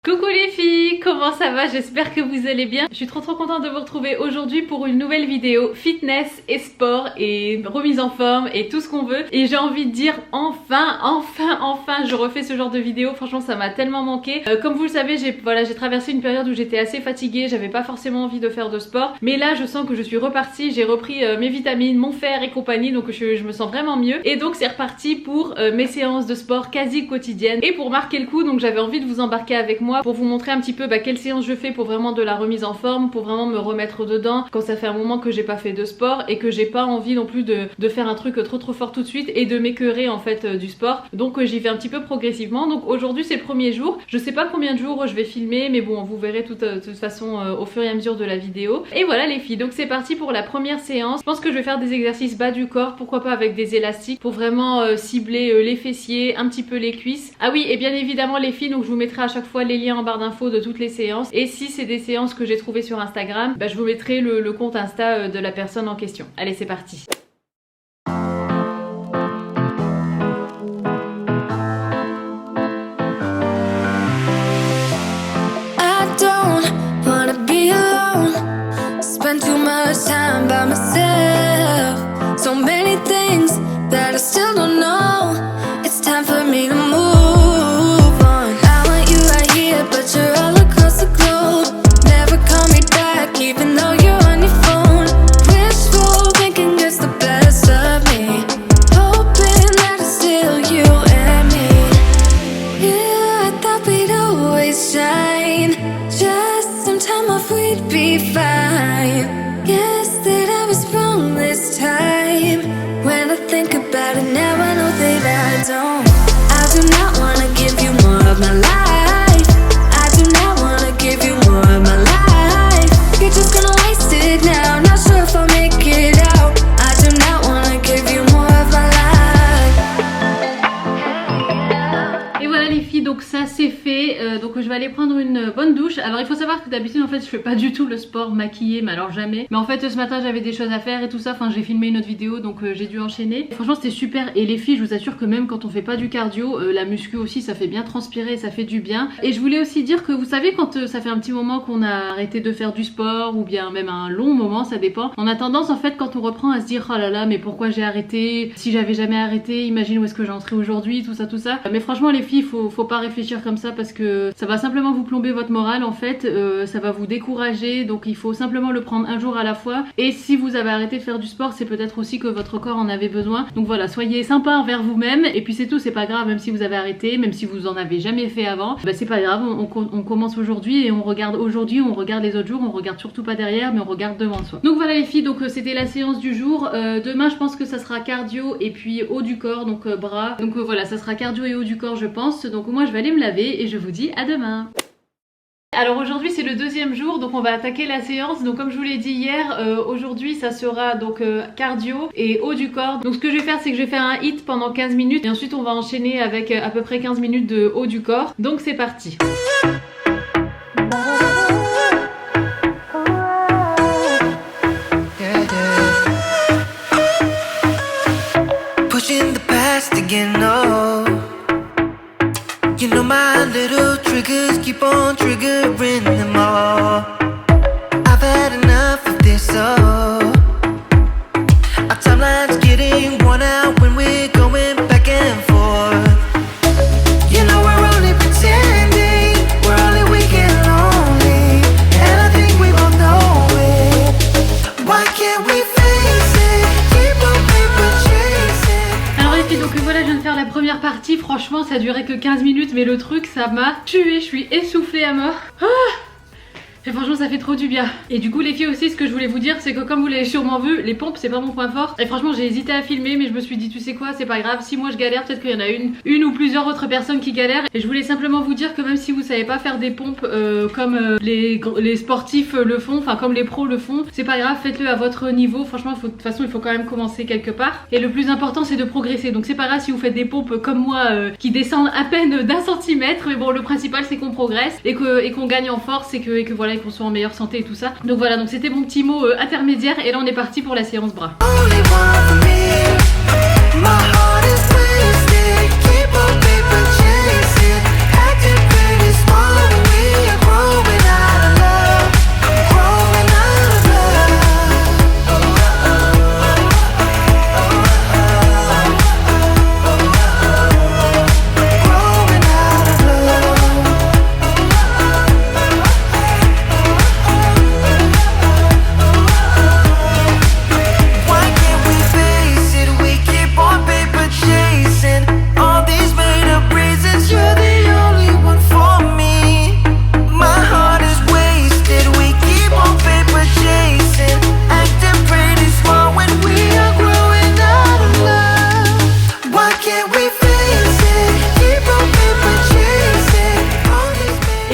Coucou les filles, comment ça va? J'espère que vous allez bien. Je suis trop contente de vous retrouver aujourd'hui pour une nouvelle vidéo fitness et sport et remise en forme et tout ce qu'on veut. Et j'ai envie de dire enfin je refais ce genre de vidéo. Franchement ça m'a tellement manqué. Comme vous le savez, j'ai traversé une période où j'étais assez fatiguée, j'avais pas forcément envie de faire de sport. Mais là je sens que je suis repartie, j'ai repris mes vitamines, mon fer et compagnie, donc je me sens vraiment mieux. Et donc c'est reparti pour mes séances de sport quasi quotidiennes. Et pour marquer le coup, donc j'avais envie de vous embarquer avec moi pour vous montrer un petit peu quelle séance je fais pour vraiment de la remise en forme, pour vraiment me remettre dedans quand ça fait un moment que j'ai pas fait de sport et que j'ai pas envie non plus de faire un truc trop fort tout de suite et de m'écœurer en fait du sport. Donc j'y vais un petit peu progressivement. Donc aujourd'hui c'est le premier jour, je sais pas combien de jours je vais filmer, mais bon vous verrez de toute façon au fur et à mesure de la vidéo. Et voilà les filles, donc c'est parti pour la première séance. Je pense que je vais faire des exercices bas du corps, pourquoi pas avec des élastiques pour vraiment cibler les fessiers, un petit peu les cuisses. Ah oui, et bien évidemment les filles, donc je vous mettrai à chaque fois les liens en barre d'infos de toutes les séances, et si c'est des séances que j'ai trouvées sur Instagram, je vous mettrai le compte Insta de la personne en question. Allez c'est parti. Spend too much time by myself. So many things that I still don't know. It's time for me to move on. I want you right here, but you're all across the globe. Never call me back, even though you're on your phone. Wishful thinking gets the best of me. Hoping that it's still you and me. Yeah, I thought we'd always shine. Just some time off, we'd be fine. Guess that I was wrong this time. When I think about it now, I know that I do not wanna give you more of my life. I do not wanna give you more of my life. You're just gonna waste it now, not sure if I'll make it out. I do not wanna give you more of my life. Et voilà les filles, donc ça c'est fait. Donc je vais aller prendre une bonne douche. Alors il faut savoir que d'habitude en fait je fais pas du tout le sport maquillée, mais alors jamais. Mais en fait ce matin j'avais des choses à faire et tout ça, enfin j'ai filmé une autre vidéo donc j'ai dû enchaîner. Franchement c'était super, et les filles je vous assure que même quand on fait pas du cardio, la muscu aussi ça fait bien transpirer, ça fait du bien. Et je voulais aussi dire que vous savez quand ça fait un petit moment qu'on a arrêté de faire du sport, ou bien même un long moment, ça dépend, on a tendance en fait quand on reprend à se dire oh là là mais pourquoi j'ai arrêté, si j'avais jamais arrêté, imagine où est-ce que j'en serais aujourd'hui, tout ça. Mais franchement les filles faut pas réfléchir comme ça, parce que ça va simplement vous plomber votre morale en fait, ça va vous décourager, donc il faut simplement le prendre un jour à la fois. Et si vous avez arrêté de faire du sport, c'est peut-être aussi que votre corps en avait besoin. Donc voilà, soyez sympa envers vous-même, et puis c'est tout, c'est pas grave, même si vous avez arrêté, même si vous en avez jamais fait avant, c'est pas grave, on commence aujourd'hui et on regarde aujourd'hui, on regarde les autres jours, on regarde surtout pas derrière, mais on regarde devant soi. Donc voilà les filles, donc c'était la séance du jour. Demain je pense que ça sera cardio et puis haut du corps, donc bras. Donc voilà, ça sera cardio et haut du corps je pense. Donc moi je vais aller me laver et je vous dis à demain. Alors aujourd'hui c'est le deuxième jour, donc on va attaquer la séance. Donc comme je vous l'ai dit hier, aujourd'hui ça sera donc cardio et haut du corps. Donc ce que je vais faire, c'est que je vais faire un hit pendant 15 minutes et ensuite on va enchaîner avec à peu près 15 minutes de haut du corps. Donc c'est parti. Pushing the past again, oh. You know my little triggers keep on triggering them all. I've had enough of this, oh. Our timeline's getting worn out when we're going back and forth. You know we're only pretending, we're only weak and lonely, and I think we both know it. Why can't we face it? Keep on paper chasing. Alors les filles, donc voilà, je viens de faire la première partie. Franchement ça durait que 15 minutes, mais le truc ça m'a tué, je suis essoufflée à mort. Et franchement ça fait trop du bien. Et du coup les filles aussi, ce que je voulais vous dire, c'est que comme vous l'avez sûrement vu, les pompes c'est pas mon point fort. Et franchement j'ai hésité à filmer, mais je me suis dit tu sais quoi, c'est pas grave, si moi je galère, peut-être qu'il y en a une ou plusieurs autres personnes qui galèrent. Et je voulais simplement vous dire que même si vous savez pas faire des pompes comme les sportifs le font, enfin comme les pros le font, c'est pas grave, faites-le à votre niveau. Franchement de toute façon il faut quand même commencer quelque part. Et le plus important c'est de progresser. Donc c'est pas grave si vous faites des pompes comme moi qui descendent à peine d'1 centimètre, mais bon le principal c'est qu'on progresse et qu'on gagne en force, et que voilà, et qu'on soit en meilleure santé et tout ça. Donc voilà, donc c'était mon petit mot intermédiaire, et là on est parti pour la séance bras. Only one for me. My heart is wasted. Keep on paper chasing, acting pretty small when we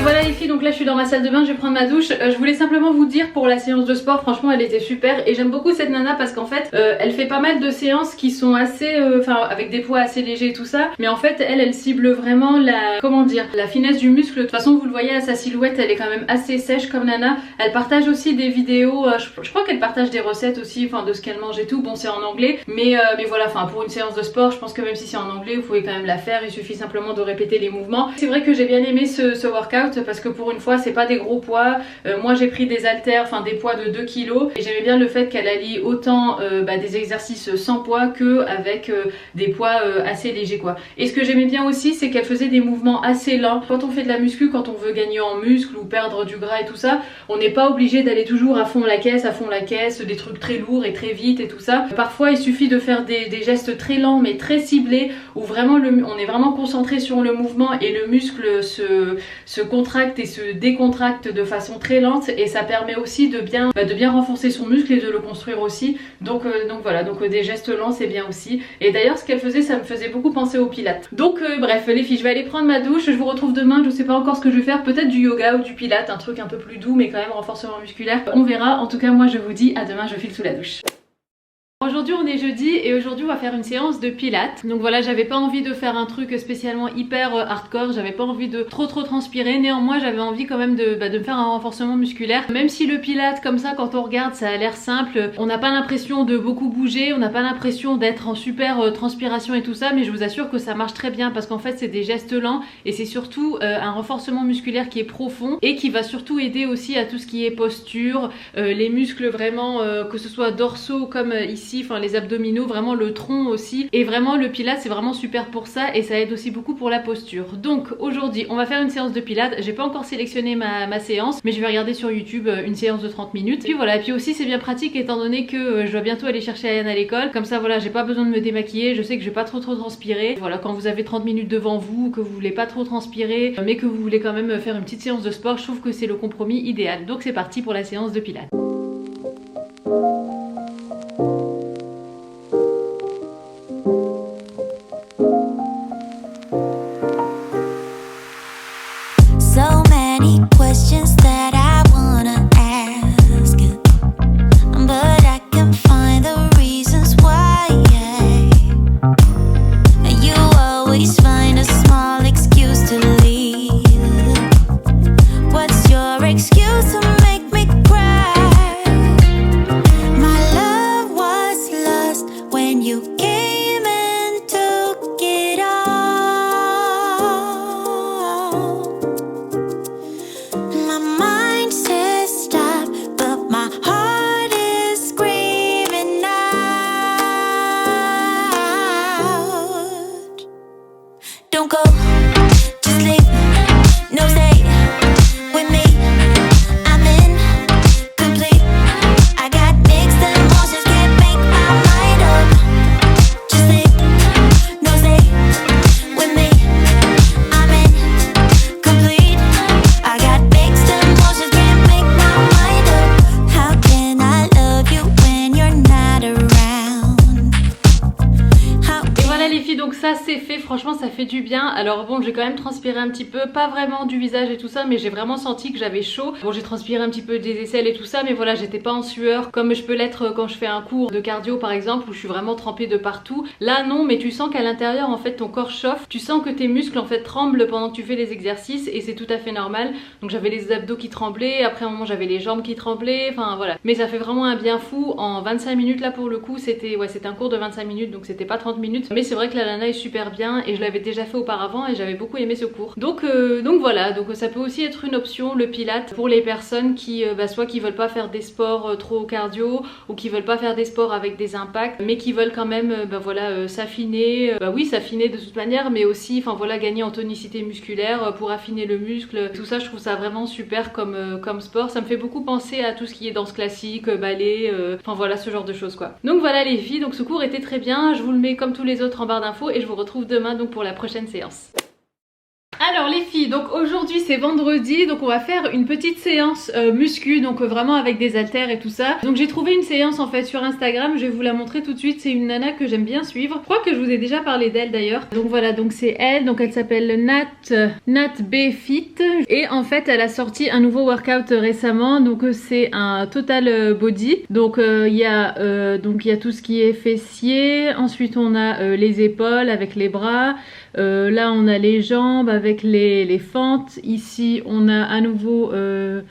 voilà les filles, donc là je suis dans ma salle de bain, je vais prendre ma douche. Je voulais simplement vous dire pour la séance de sport, franchement elle était super et j'aime beaucoup cette nana parce qu'en fait elle fait pas mal de séances qui sont assez, enfin avec des poids assez légers et tout ça, mais en fait elle cible vraiment la, comment dire, la finesse du muscle. De toute façon vous le voyez à sa silhouette, elle est quand même assez sèche comme nana. Elle partage aussi des vidéos, je crois qu'elle partage des recettes aussi, enfin de ce qu'elle mange et tout. Bon c'est en anglais, mais voilà, enfin pour une séance de sport, je pense que même si c'est en anglais, vous pouvez quand même la faire. Il suffit simplement de répéter les mouvements. C'est vrai que j'ai bien aimé ce workout parce que pour une fois c'est pas des gros poids. Moi j'ai pris des haltères, enfin des poids de 2 kg et j'aimais bien le fait qu'elle allie autant des exercices sans poids que avec des poids assez légers quoi. Et ce que j'aimais bien aussi c'est qu'elle faisait des mouvements assez lents. Quand on fait de la muscu, quand on veut gagner en muscle ou perdre du gras et tout ça, on n'est pas obligé d'aller toujours à fond la caisse, des trucs très lourds et très vite et tout ça. Parfois il suffit de faire des gestes très lents mais très ciblés où vraiment on est vraiment concentré sur le mouvement et le muscle se contracte et se décontracte de façon très lente et ça permet aussi de bien renforcer son muscle et de le construire aussi. Donc voilà, donc des gestes lents c'est bien aussi. Et d'ailleurs ce qu'elle faisait, ça me faisait beaucoup penser au pilates. Donc bref les filles, je vais aller prendre ma douche, je vous retrouve demain, je sais pas encore ce que je vais faire, peut-être du yoga ou du pilates, un truc un peu plus doux mais quand même renforcement musculaire. On verra, en tout cas moi je vous dis à demain, je file sous la douche. Aujourd'hui on est jeudi et aujourd'hui on va faire une séance de pilates. Donc voilà, j'avais pas envie de faire un truc spécialement hyper hardcore, j'avais pas envie de trop transpirer, néanmoins j'avais envie quand même de me faire un renforcement musculaire. Même si le pilates comme ça quand on regarde ça a l'air simple, on n'a pas l'impression de beaucoup bouger, on n'a pas l'impression d'être en super transpiration et tout ça, mais je vous assure que ça marche très bien parce qu'en fait c'est des gestes lents et c'est surtout un renforcement musculaire qui est profond et qui va surtout aider aussi à tout ce qui est posture, les muscles vraiment que ce soit dorsaux comme ici, enfin les abdominaux, vraiment le tronc aussi, et vraiment le pilates c'est vraiment super pour ça et ça aide aussi beaucoup pour la posture. Donc aujourd'hui on va faire une séance de pilates. J'ai pas encore sélectionné ma séance mais je vais regarder sur YouTube une séance de 30 minutes et puis voilà. Et puis aussi c'est bien pratique étant donné que je dois bientôt aller chercher Ayane à l'école, comme ça voilà j'ai pas besoin de me démaquiller, je sais que je vais pas trop transpirer. Voilà, quand vous avez 30 minutes devant vous, que vous voulez pas trop transpirer mais que vous voulez quand même faire une petite séance de sport, je trouve que c'est le compromis idéal. Donc c'est parti pour la séance de pilates. Questions that I wanna ask, but I can't find the reasons why. You always find a small excuse to leave. What's your excuse to make me cry? My love was lost when you came and took it all. My mind says stop, but my heart is screaming out. Don't go, just leave, no stay with me. I'm incomplete. I got mixed emotions, can't make my mind up. Just leave, no stay with me. I'm incomplete. I got mixed emotions, can't make my mind up. How can I love you when you're not around? Et voilà les filles, donc ça c'est fait, franchement ça fait du bien. Alors bon, j'ai quand même transpiré un petit peu, pas vraiment du visage et tout ça, mais j'ai vraiment senti que j'avais chaud. Bon, j'ai transpiré un petit peu des aisselles et tout ça, mais voilà, j'étais pas en sueur comme je peux l'être quand je fais un cours de cardio par exemple, où je suis vraiment trempée de partout. Là non, mais tu sens qu'à l'intérieur en fait ton corps chauffe, tu sens que tes muscles en fait tremblent pendant que tu fais les exercices et c'est tout à fait normal. Donc j'avais les abdos qui tremblaient, après un moment j'avais les jambes qui tremblaient, enfin voilà. Mais ça fait vraiment un bien fou en 25 minutes là pour le coup, c'était un cours de 25 minutes donc c'était pas 30 minutes. Mais c'est vrai que la nana est super bien et je l'avais déjà fait auparavant et j'avais beaucoup aimé ce cours. Donc voilà, donc ça peut aussi être une option le pilates pour les personnes qui soit qui veulent pas faire des sports trop cardio ou qui veulent pas faire des sports avec des impacts mais qui veulent quand même s'affiner, oui s'affiner de toute manière, mais aussi enfin voilà gagner en tonicité musculaire pour affiner le muscle. Tout ça je trouve ça vraiment super comme sport. Ça me fait beaucoup penser à tout ce qui est danse classique, ballet, enfin voilà ce genre de choses quoi. Donc voilà les filles, donc ce cours était très bien, je vous le mets comme tous les autres en barre d'infos et je vous retrouve demain donc pour la prochaine séance. Alors les filles, donc aujourd'hui c'est vendredi, donc on va faire une petite séance muscu, donc vraiment avec des haltères et tout ça. Donc j'ai trouvé une séance en fait sur Instagram, je vais vous la montrer tout de suite, c'est une nana que j'aime bien suivre. Je crois que je vous ai déjà parlé d'elle d'ailleurs. Donc voilà, donc c'est elle, donc elle s'appelle Nat B Fit et en fait elle a sorti un nouveau workout récemment, donc c'est un total body. Donc il y a tout ce qui est fessier, ensuite on a les épaules avec les bras. Là on a les jambes avec les fentes, ici on a à nouveau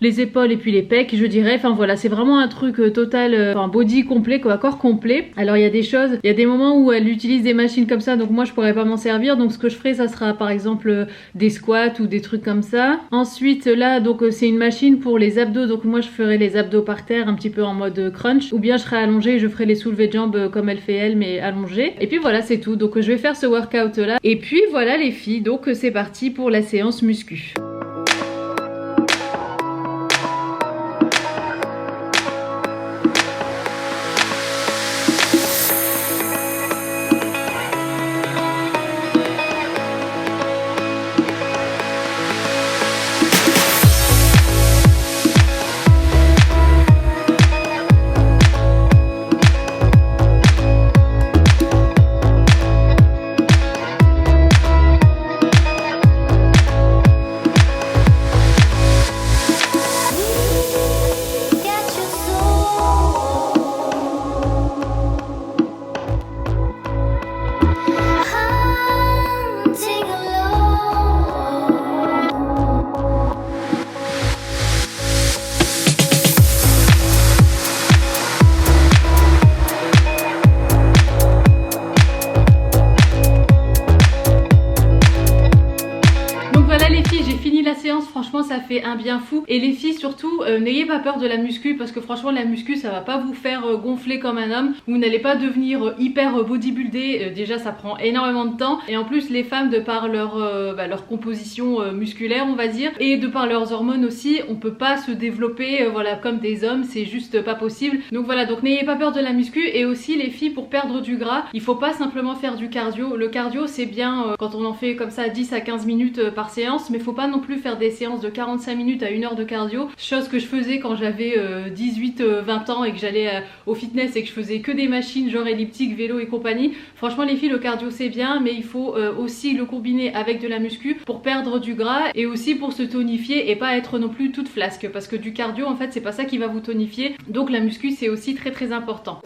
les épaules et puis les pecs je dirais, enfin voilà c'est vraiment un truc total, enfin body complet quoi, corps complet. Alors il y a des choses, il y a des moments où elle utilise des machines comme ça donc moi je pourrais pas m'en servir, donc ce que je ferai ça sera par exemple des squats ou des trucs comme ça. Ensuite là donc c'est une machine pour les abdos, donc moi je ferai les abdos par terre un petit peu en mode crunch, ou bien je serai allongée et je ferai les soulevés de jambes comme elle fait elle mais allongée. Et puis voilà c'est tout, donc je vais faire ce workout là et puis voilà les filles, donc c'est parti pour la séance muscu. Franchement ça fait un bien fou et les filles surtout n'ayez pas peur de la muscu parce que franchement la muscu ça va pas vous faire gonfler comme un homme, vous n'allez pas devenir hyper bodybuildé, déjà ça prend énormément de temps et en plus les femmes de par leur composition musculaire on va dire et de par leurs hormones aussi on peut pas se développer voilà comme des hommes, c'est juste pas possible. Donc voilà, donc n'ayez pas peur de la muscu. Et aussi les filles, pour perdre du gras il faut pas simplement faire du cardio, le cardio c'est bien quand on en fait comme ça 10 à 15 minutes par séance, mais faut pas non plus faire des séances de 45 minutes à 1 heure de cardio, chose que je faisais quand j'avais 18-20 ans et que j'allais au fitness et que je faisais que des machines genre elliptique, vélo et compagnie. Franchement les filles, le cardio c'est bien mais il faut aussi le combiner avec de la muscu pour perdre du gras et aussi pour se tonifier et pas être non plus toute flasque, parce que du cardio en fait c'est pas ça qui va vous tonifier, donc la muscu c'est aussi très important.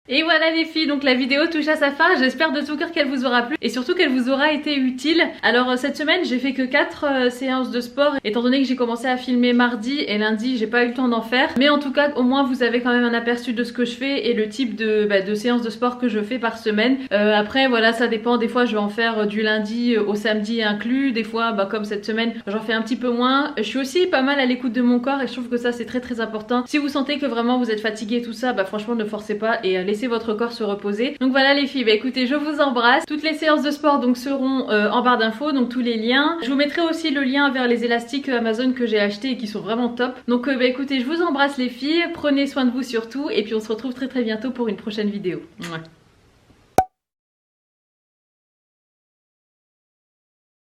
Et voilà les filles, donc la vidéo touche à sa fin, j'espère de tout cœur qu'elle vous aura plu et surtout qu'elle vous aura été utile. Alors cette semaine j'ai fait que 4 séances de sport étant donné que j'ai commencé à filmer mardi et lundi j'ai pas eu le temps d'en faire, mais en tout cas au moins vous avez quand même un aperçu de ce que je fais et le type de séances de sport que je fais par semaine. Après voilà ça dépend, des fois je vais en faire du lundi au samedi inclus, des fois comme cette semaine j'en fais un petit peu moins. Je suis aussi pas mal à l'écoute de mon corps et je trouve que ça c'est très important. Si vous sentez que vraiment vous êtes fatigué et tout ça, franchement ne forcez pas et laissez votre corps se reposer. Donc voilà les filles, écoutez je vous embrasse. Toutes les séances de sport donc seront en barre d'infos, donc tous les liens. Je vous mettrai aussi le lien vers les élastiques Amazon que j'ai acheté et qui sont vraiment top. Donc écoutez je vous embrasse les filles, prenez soin de vous surtout et puis on se retrouve très bientôt pour une prochaine vidéo. Mouah.